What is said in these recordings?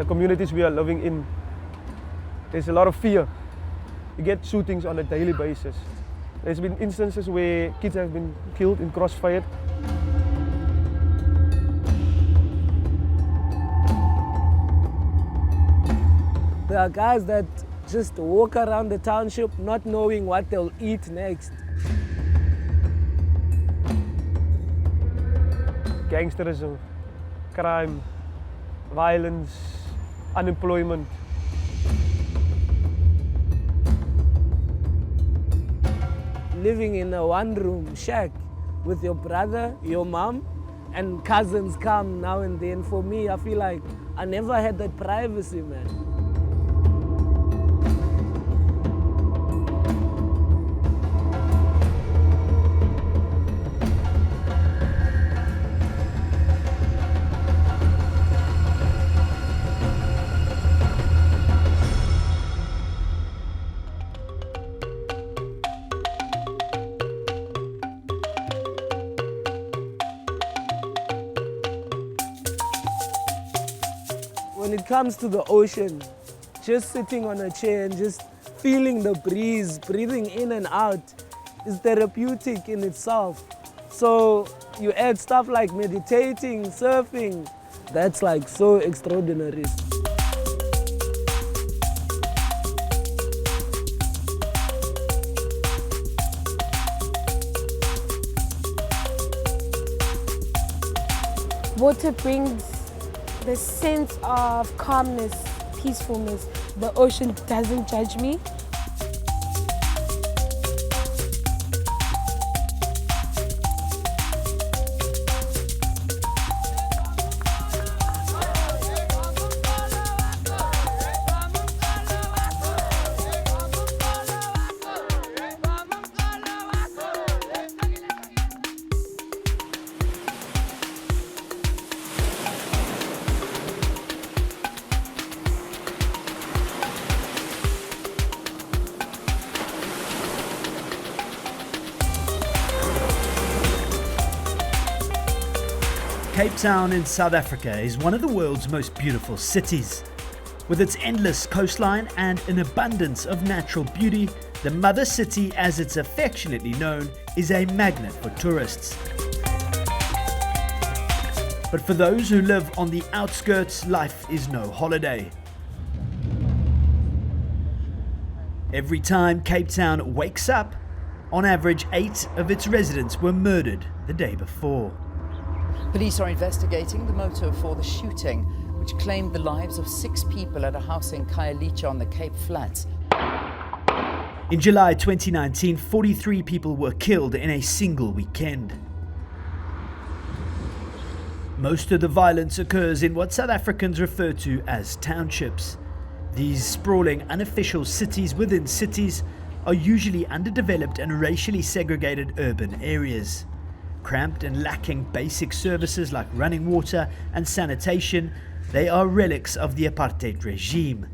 communities we are living in, there's a lot of fear. You get shootings on a daily basis. There's been instances where kids have been killed in crossfire. There are guys that just walk around the township not knowing what they'll eat next. Gangsterism, crime, violence, unemployment. Living in a one-room shack with your brother, your mom, and cousins come now and then. For me, I feel like I never had that privacy, man. When it comes to the ocean, just sitting on a chair and just feeling the breeze, breathing in and out, is therapeutic in itself. So you add stuff like meditating, surfing, that's like so extraordinary. Water brings the sense of calmness, peacefulness. The ocean doesn't judge me. Cape Town in South Africa is one of the world's most beautiful cities. With its endless coastline and an abundance of natural beauty, the Mother City, as it's affectionately known, is a magnet for tourists. But for those who live on the outskirts, life is no holiday. Every time Cape Town wakes up, on average 8 of its residents were murdered the day before. Police are investigating the motive for the shooting, which claimed the lives of 6 people at a house in Khayelitsha on the Cape Flats. In July 2019, 43 people were killed in a single weekend. Most of the violence occurs in what South Africans refer to as townships. These sprawling, unofficial cities within cities are usually underdeveloped and racially segregated urban areas. Cramped and lacking basic services like running water and sanitation, they are relics of the apartheid regime.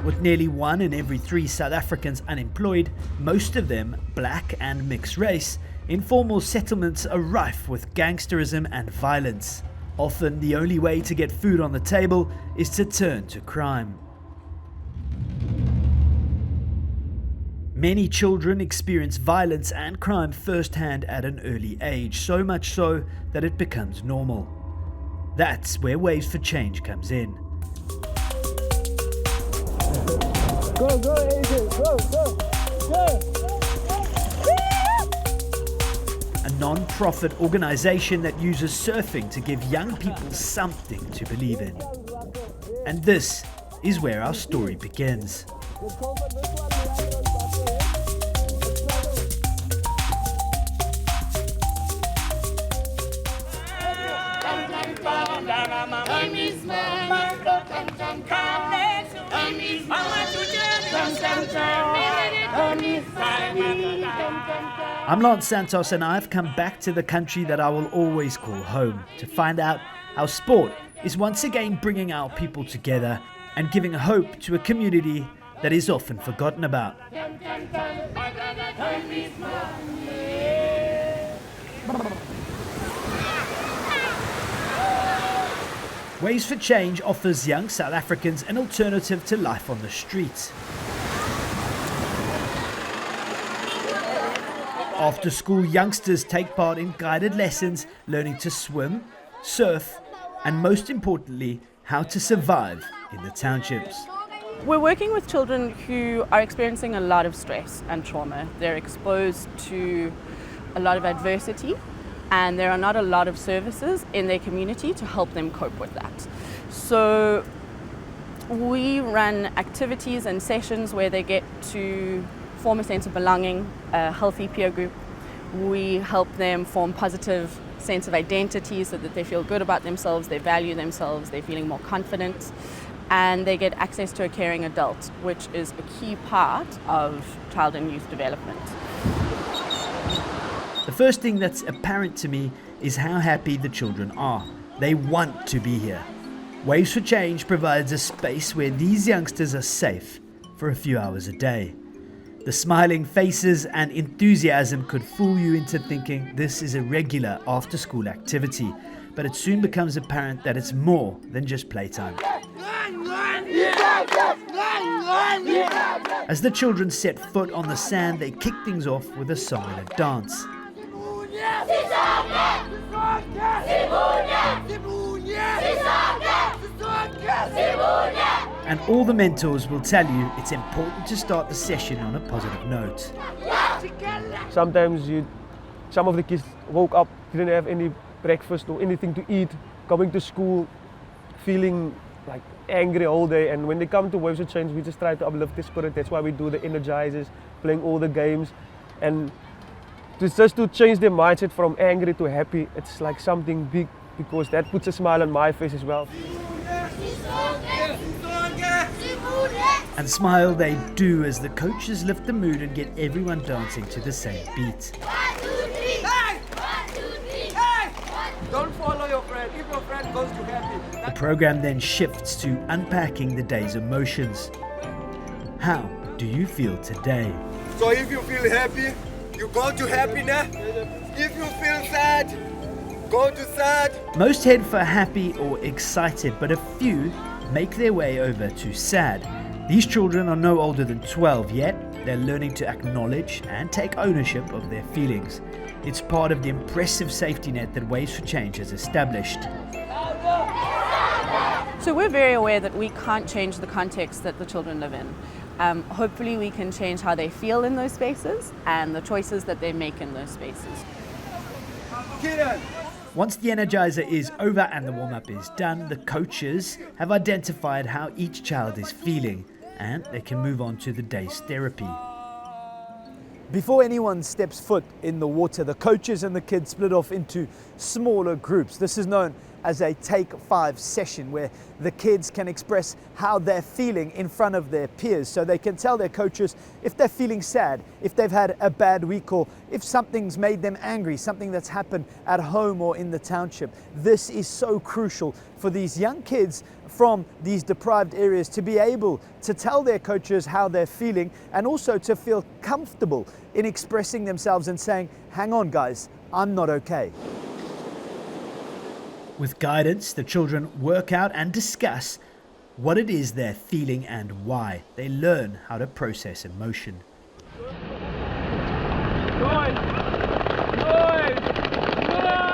With nearly 1 in every 3 South Africans unemployed, most of them black and mixed race, informal settlements are rife with gangsterism and violence. Often the only way to get food on the table is to turn to crime. Many children experience violence and crime firsthand at an early age, so much so that it becomes normal. That's where Waves for Change comes in. Go, AJ, go. A non-profit organization that uses surfing to give young people something to believe in. And this is where our story begins. I'm Lance Santos, and I've come back to the country that I will always call home to find out how sport is once again bringing our people together and giving hope to a community that is often forgotten about. Waves for Change offers young South Africans an alternative to life on the streets. After school, youngsters take part in guided lessons, learning to swim, surf, and most importantly, how to survive in the townships. We're working with children who are experiencing a lot of stress and trauma. They're exposed to a lot of adversity, and there are not a lot of services in their community to help them cope with that. So we run activities and sessions where they get to form a sense of belonging, a healthy peer group. We help them form positive sense of identity so that they feel good about themselves, they value themselves, they're feeling more confident, and they get access to a caring adult, which is a key part of child and youth development. The first thing that's apparent to me is how happy the children are. They want to be here. Waves for Change provides a space where these youngsters are safe for a few hours a day. The smiling faces and enthusiasm could fool you into thinking this is a regular after-school activity, but it soon becomes apparent that it's more than just playtime. As the children set foot on the sand, they kick things off with a song and a dance. And all the mentors will tell you it's important to start the session on a positive note. Sometimes some of the kids woke up, didn't have any breakfast or anything to eat, coming to school, feeling like angry all day. And when they come to Waves of Change, we just try to uplift their spirit. That's why we do the energizers, playing all the games. And just to change their mindset from angry to happy, it's like something big, because that puts a smile on my face as well. And smile they do as the coaches lift the mood and get everyone dancing to the same beat. 1, 2, 3. Hey! 1, 2, 3. Hey! Don't follow your friend. If your friend goes to happy. The program then shifts to unpacking the day's emotions. How do you feel today? So if you feel happy, you go to happiness. If you feel sad, go to sad. Most head for happy or excited, but a few make their way over to sad. These children are no older than 12 yet. They're learning to acknowledge and take ownership of their feelings. It's part of the impressive safety net that Waves for Change has established. So we're very aware that we can't change the context that the children live in. Hopefully we can change how they feel in those spaces and the choices that they make in those spaces. Once the Energizer is over and the warm-up is done, the coaches have identified how each child is feeling, and they can move on to the day's therapy. Before anyone steps foot in the water, the coaches and the kids split off into smaller groups. This is known as a Take 5 session, where the kids can express how they're feeling in front of their peers, so they can tell their coaches if they're feeling sad, if they've had a bad week, or if something's made them angry, something that's happened at home or in the township. This is so crucial for these young kids from these deprived areas to be able to tell their coaches how they're feeling, and also to feel comfortable in expressing themselves and saying, hang on guys, I'm not okay. With guidance, the children work out and discuss what it is they're feeling and why. They learn how to process emotion.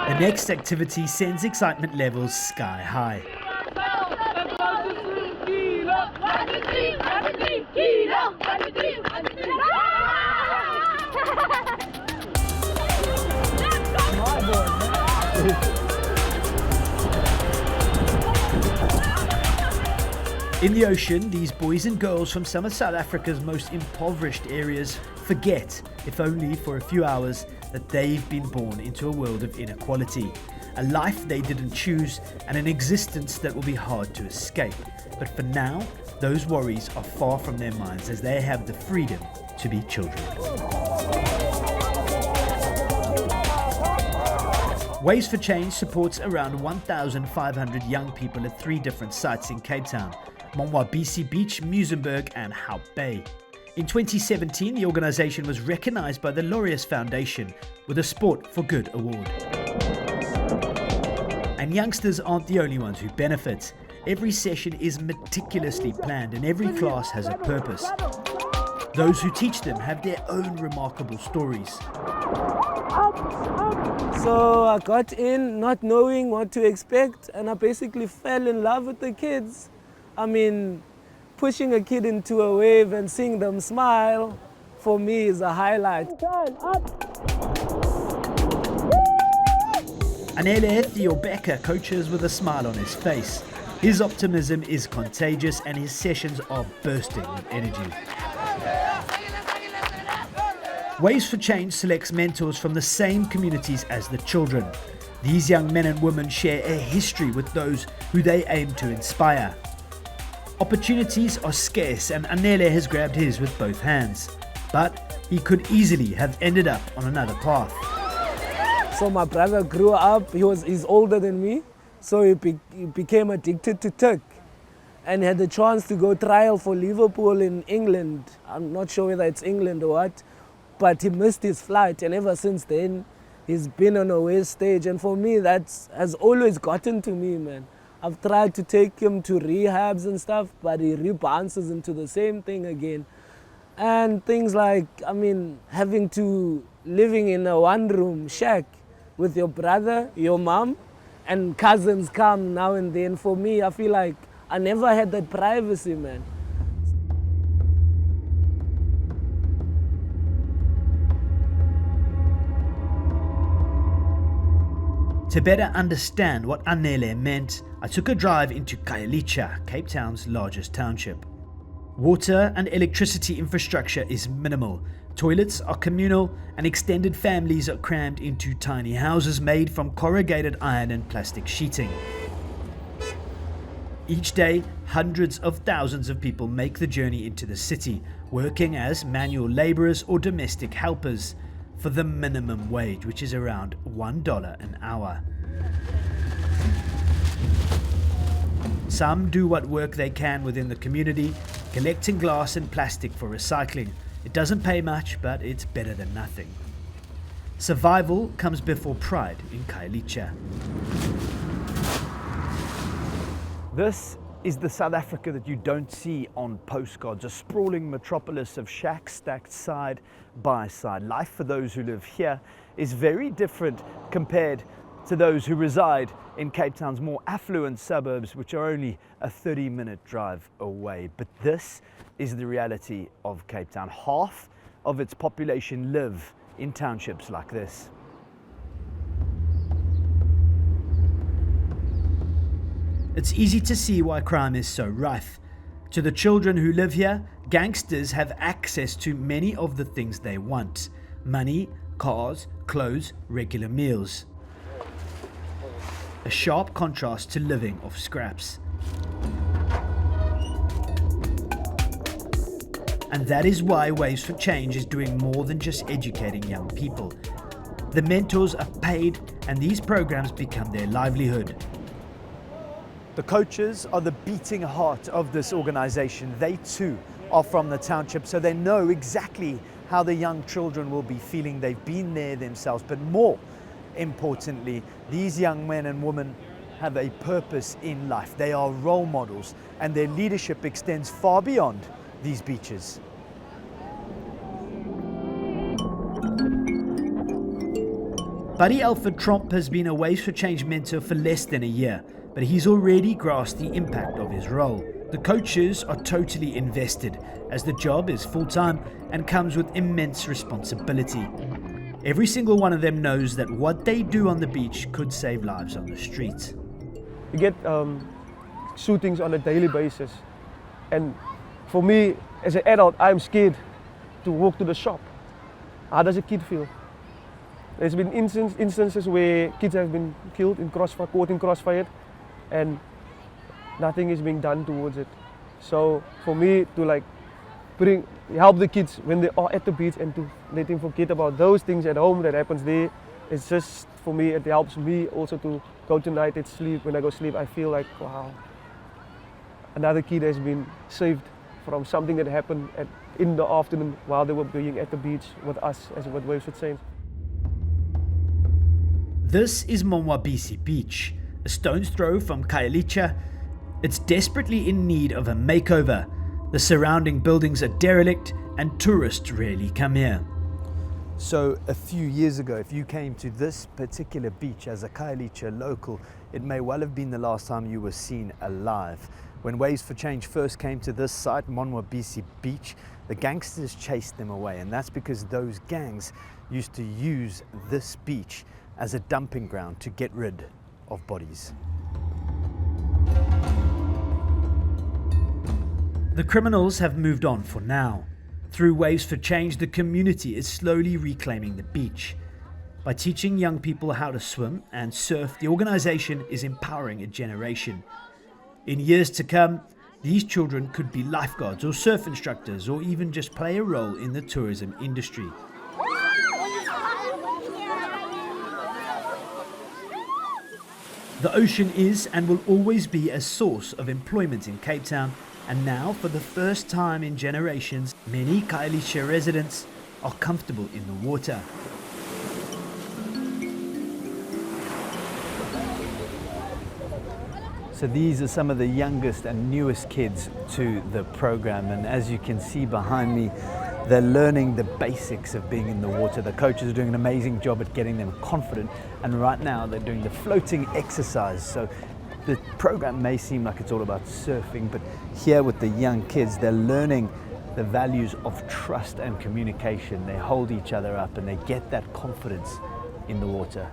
The next activity sends excitement levels sky high. In the ocean, these boys and girls from some of South Africa's most impoverished areas forget, if only for a few hours, that they've been born into a world of inequality, a life they didn't choose, and an existence that will be hard to escape. But for now, those worries are far from their minds as they have the freedom to be children. Waves for Change supports around 1,500 young people at 3 different sites in Cape Town: Monwabisi Beach, Muizenberg and Hout Bay. In 2017, the organisation was recognised by the Laureus Foundation with a Sport for Good award. And And youngsters aren't the only ones who benefit. Every session is meticulously planned and every class has a purpose. Those who teach them have their own remarkable stories. So I got in not knowing what to expect, and I basically fell in love with the kids. I mean, pushing a kid into a wave and seeing them smile, for me, is a highlight. Anele Theo Becker coaches with a smile on his face. His optimism is contagious and his sessions are bursting with energy. Waves for Change selects mentors from the same communities as the children. These young men and women share a history with those who they aim to inspire. Opportunities are scarce and Anele has grabbed his with both hands. But he could easily have ended up on another path. So my brother grew up, he's older than me, so he became addicted to Turk and had the chance to go trial for Liverpool in England. I'm not sure whether it's England or what, but he missed his flight, and ever since then he's been on a way stage, and for me that has always gotten to me, man. I've tried to take him to rehabs and stuff, but he rebounces into the same thing again. And things like, I mean, living in a one-room shack with your brother, your mom, and cousins come now and then. For me, I feel like I never had that privacy, man. To better understand what Anele meant, I took a drive into Khayelitsha, Cape Town's largest township. Water and electricity infrastructure is minimal. Toilets are communal and extended families are crammed into tiny houses made from corrugated iron and plastic sheeting. Each day, hundreds of thousands of people make the journey into the city, working as manual laborers or domestic helpers for the minimum wage, which is around $1 an hour. Some do what work they can within the community, collecting glass and plastic for recycling. It doesn't pay much, but it's better than nothing. Survival comes before pride in Khayelitsha. This is the South Africa that you don't see on postcards, a sprawling metropolis of shacks stacked side by side. Life for those who live here is very different compared to those who reside in Cape Town's more affluent suburbs, which are only a 30-minute drive away. But this is the reality of Cape Town. Half of its population live in townships like this. It's easy to see why crime is so rife. To the children who live here, gangsters have access to many of the things they want: money, cars, clothes, regular meals. A sharp contrast to living off scraps. And that is why Waves for Change is doing more than just educating young people. The mentors are paid and these programs become their livelihood. The coaches are the beating heart of this organization. They too are from the township, so they know exactly how the young children will be feeling. They've been there themselves, but more importantly, these young men and women have a purpose in life. They are role models, and their leadership extends far beyond these beaches. Buddy Alfred Tromp has been a Waves for Change mentor for less than a year, but he's already grasped the impact of his role. The coaches are totally invested, as the job is full-time and comes with immense responsibility. Every single one of them knows that what they do on the beach could save lives on the streets. You get shootings on a daily basis, and for me as an adult, I'm scared to walk to the shop. How does a kid feel? There's been instances where kids have been killed in crossfire, caught in crossfire, and nothing is being done towards it. So for me to help the kids when they are at the beach and to let them forget about those things at home that happens there, it's just, for me, it helps me also to go tonight and sleep. When I go sleep, I feel like, wow, another kid has been saved from something that happened in the afternoon while they were being at the beach with us as Waves for Change. This is Monwabisi Beach, a stone's throw from Khayelitsha, it's desperately in need of a makeover. The surrounding buildings are derelict and tourists rarely come here. So a few years ago, if you came to this particular beach as a Khayelitsha local, it may well have been the last time you were seen alive. When Waves for Change first came to this site, Monwabisi Beach, the gangsters chased them away, and that's because those gangs used to use this beach as a dumping ground to get rid of bodies. The criminals have moved on for now. Through Waves for Change, the community is slowly reclaiming the beach. By teaching young people how to swim and surf, the organization is empowering a generation. In years to come, these children could be lifeguards or surf instructors or even just play a role in the tourism industry. The ocean is and will always be a source of employment in Cape Town, and now, for the first time in generations, many Khayelitsha residents are comfortable in the water. So these are some of the youngest and newest kids to the program, and as you can see behind me, they're learning the basics of being in the water. The coaches are doing an amazing job at getting them confident, and right now they're doing the floating exercise. So the program may seem like it's all about surfing, but here with the young kids, they're learning the values of trust and communication. They hold each other up and they get that confidence in the water.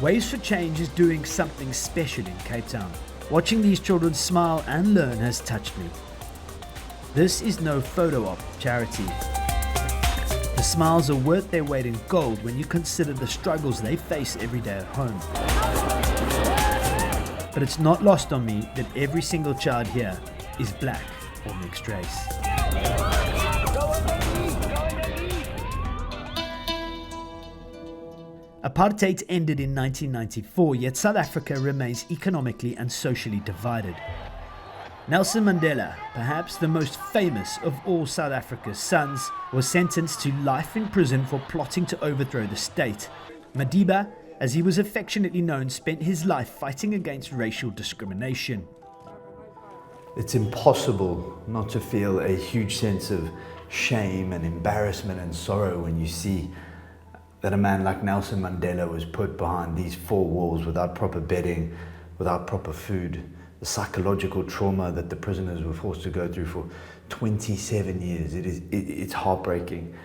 Waves for Change is doing something special in Cape Town. Watching these children smile and learn has touched me. This is no photo op charity. The smiles are worth their weight in gold when you consider the struggles they face every day at home. But it's not lost on me that every single child here is black or mixed race. Apartheid ended in 1994, yet South Africa remains economically and socially divided. Nelson Mandela, perhaps the most famous of all South Africa's sons, was sentenced to life in prison for plotting to overthrow the state. Madiba, as he was affectionately known, spent his life fighting against racial discrimination. It's impossible not to feel a huge sense of shame and embarrassment and sorrow when you see that a man like Nelson Mandela was put behind these four walls without proper bedding, without proper food. The psychological trauma that the prisoners were forced to go through for 27 years, it's heartbreaking.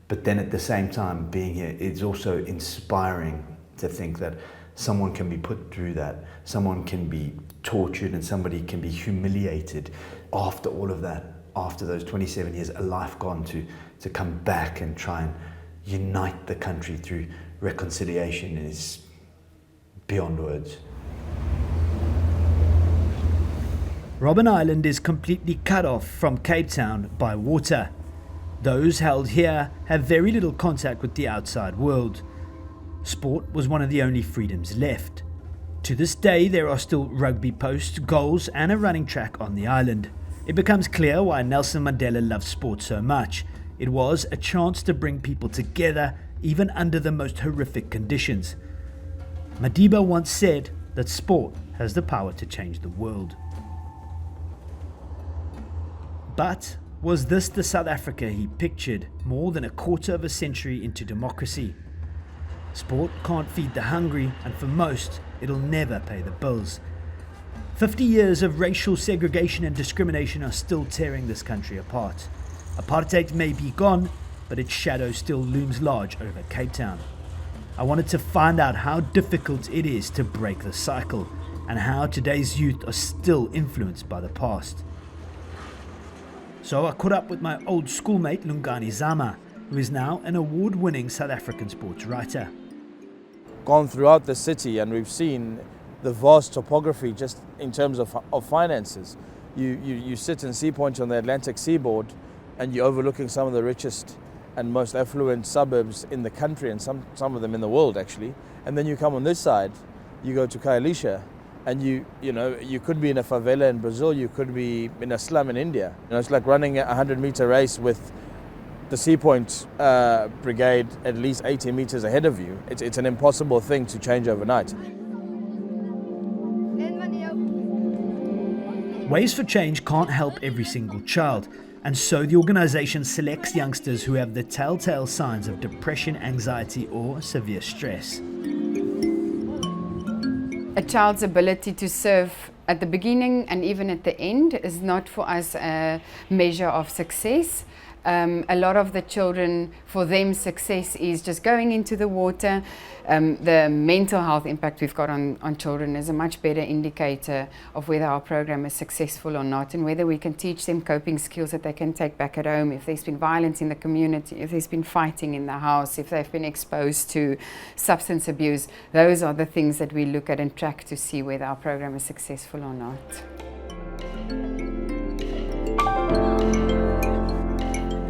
But then at the same time, being here, it's also inspiring to think that someone can be put through that, someone can be tortured, and somebody can be humiliated after all of that, after those 27 years, a life gone, to come back and try and unite the country through reconciliation is beyond words. Robben Island is completely cut off from Cape Town by water. Those held here have very little contact with the outside world. Sport was one of the only freedoms left. To this day, there are still rugby posts, goals, and a running track on the island. It becomes clear why Nelson Mandela loved sport so much. It was a chance to bring people together, even under the most horrific conditions. Madiba once said that sport has the power to change the world. But was this the South Africa he pictured more than a quarter of a century into democracy? Sport can't feed the hungry, and for most, it'll never pay the bills. 50 years of racial segregation and discrimination are still tearing this country apart. Apartheid may be gone, but its shadow still looms large over Cape Town. I wanted to find out how difficult it is to break the cycle, and how today's youth are still influenced by the past. So I caught up with my old schoolmate Lungani Zama, who is now an award-winning South African sports writer. Gone throughout the city, and we've seen the vast topography just in terms of finances. You sit in Sea Point on the Atlantic seaboard, and you're overlooking some of the richest and most affluent suburbs in the country, and some of them in the world actually. And then you come on this side, you go to Khayelitsha, And you could be in a favela in Brazil, you could be in a slum in India. It's like running a 100-meter race with the Sea Point brigade at least 80 meters ahead of you. It's an impossible thing to change overnight. Ways for Change can't help every single child, and so the organisation selects youngsters who have the telltale signs of depression, anxiety or severe stress. A child's ability to serve at the beginning and even at the end is not for us a measure of success. A lot of the children, for them, success is just going into the water. The mental health impact we've got on children is a much better indicator of whether our program is successful or not, and whether we can teach them coping skills that they can take back at home, if there's been violence in the community, if there's been fighting in the house, if they've been exposed to substance abuse. Those are the things that we look at and track to see whether our program is successful or not.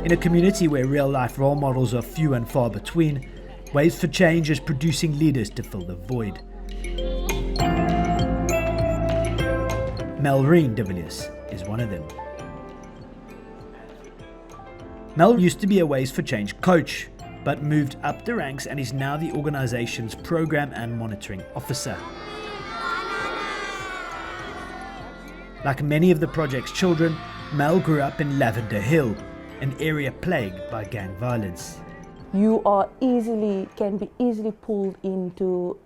In a community where real-life role models are few and far between, Waves for Change is producing leaders to fill the void. Melreen de Villiers is one of them. Mel used to be a Waves for Change coach, but moved up the ranks and is now the organisation's program and monitoring officer. Like many of the project's children, Mel grew up in Lavender Hill, an area plagued by gang violence. You can be easily pulled into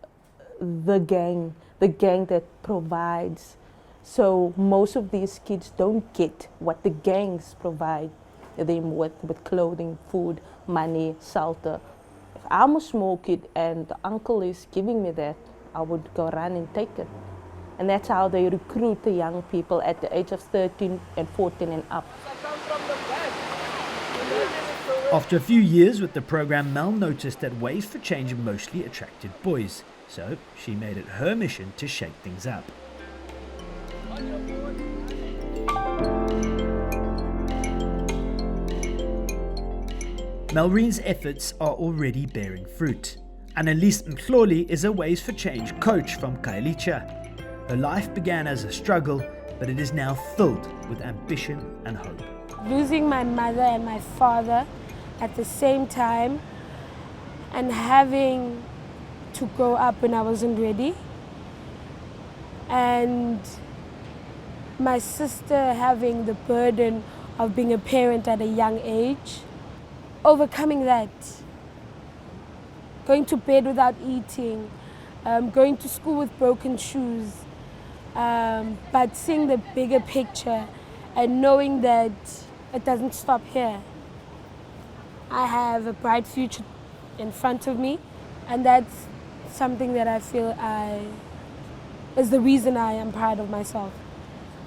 the gang that provides. So most of these kids don't get what the gangs provide them with clothing, food, money, shelter. If I'm a small kid and the uncle is giving me that, I would go run and take it. And that's how they recruit the young people at the age of 13 and 14 and up. After a few years with the program, Mel noticed that Waves for Change mostly attracted boys, so she made it her mission to shake things up. Melreen's efforts are already bearing fruit. Annelies Mhloli is a Waves for Change coach from Khayelitsha. Her life began as a struggle, but it is now filled with ambition and hope. Losing my mother and my father at the same time, and having to grow up when I wasn't ready, and my sister having the burden of being a parent at a young age, overcoming that, going to bed without eating, going to school with broken shoes, but seeing the bigger picture and knowing that it doesn't stop here. I have a bright future in front of me, and that's something that I feel is the reason I am proud of myself.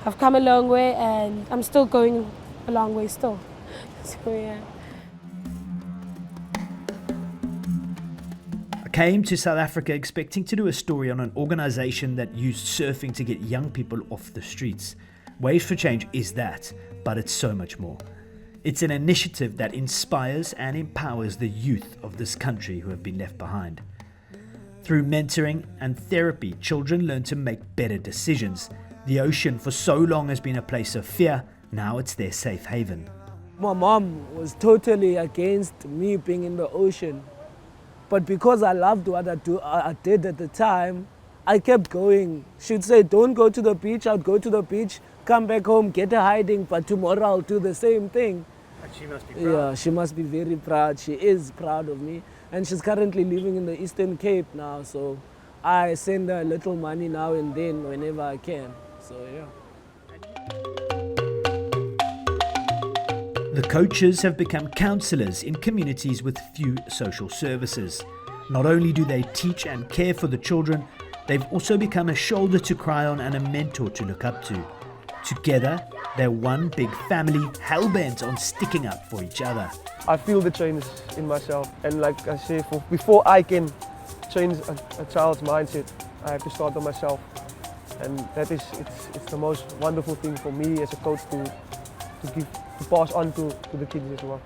I've come a long way and I'm still going a long way still. So yeah. I came to South Africa expecting to do a story on an organisation that used surfing to get young people off the streets. Waves for Change is that, but it's so much more. It's an initiative that inspires and empowers the youth of this country who have been left behind. Through mentoring and therapy, children learn to make better decisions. The ocean for so long has been a place of fear, now it's their safe haven. My mom was totally against me being in the ocean. But because I loved what I did at the time, I kept going. She'd say, don't go to the beach, I'd go to the beach, come back home, get a hiding, but tomorrow I'll do the same thing. And she must be proud. Yeah, she must be very proud. She is proud of me. And she's currently living in the Eastern Cape now, so I send her a little money now and then whenever I can. So yeah. The coaches have become counsellors in communities with few social services. Not only do they teach and care for the children, they've also become a shoulder to cry on and a mentor to look up to. Together, they're one big family, hell-bent on sticking up for each other. I feel the change in myself, and like I say, before I can change a child's mindset, I have to start on myself. And that is, it's the most wonderful thing for me as a coach to pass on to the kids as well.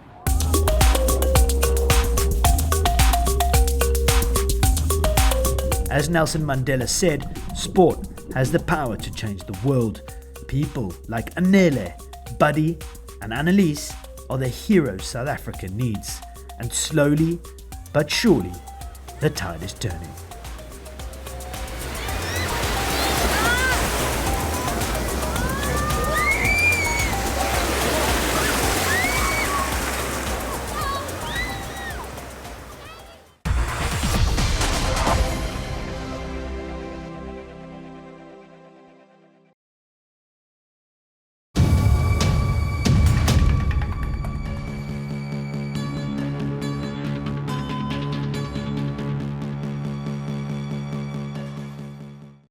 As Nelson Mandela said, sport has the power to change the world. People like Anele, Buddy and Annalise are the heroes South Africa needs. And slowly but surely, the tide is turning.